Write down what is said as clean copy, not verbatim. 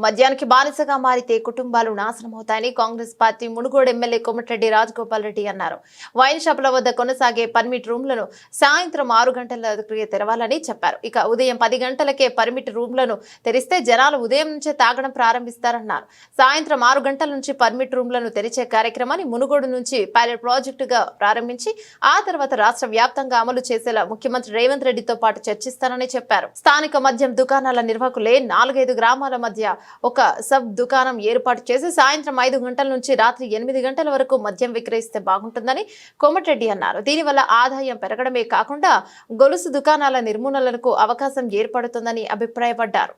మద్యానికి బానిసగా మారితే కుటుంబాలు నాశనమవుతాయని కాంగ్రెస్ పార్టీ మునుగోడు ఎమ్మెల్యే కోమటిరెడ్డి రాజగోపాల్ రెడ్డి అన్నారు. వైన్ షాపుల వద్ద కొనసాగే పర్మిట్ రూమ్లను సాయంత్రం 6 గంటలకు తెరవాలని చెప్పారు. ఇక ఉదయం 10 గంటలకే పర్మిట్ రూమ్లను తెరిస్తే జనాలు ఉదయం నుంచే తాగడం ప్రారంభిస్తారన్నారు. సాయంత్రం 6 గంటల నుంచి పర్మిట్ రూమ్లను తెరిచే కార్యక్రమాన్ని మునుగోడు నుంచి పైలట్ ప్రాజెక్టుగా ప్రారంభించి ఆ తర్వాత రాష్ట్ర వ్యాప్తంగా అమలు చేసేలా ముఖ్యమంత్రి రేవంత్ రెడ్డితో పాటు చర్చిస్తానని చెప్పారు. స్థానిక మద్యం దుకాణాల నిర్వాహకులే 4-5 గ్రామాల మధ్య ఒక సబ్ దుకాణం ఏర్పాటు చేసి సాయంత్రం 5 గంటల నుంచి రాత్రి 8 గంటల వరకు మద్యం విక్రయిస్తే బాగుంటుందని కోమటిరెడ్డి అన్నారు. దీనివల్ల ఆదాయం పెరగడమే కాకుండా గొలుసు దుకాణాల నిర్మూలనకు అవకాశం ఏర్పడుతుందని అభిప్రాయపడ్డారు.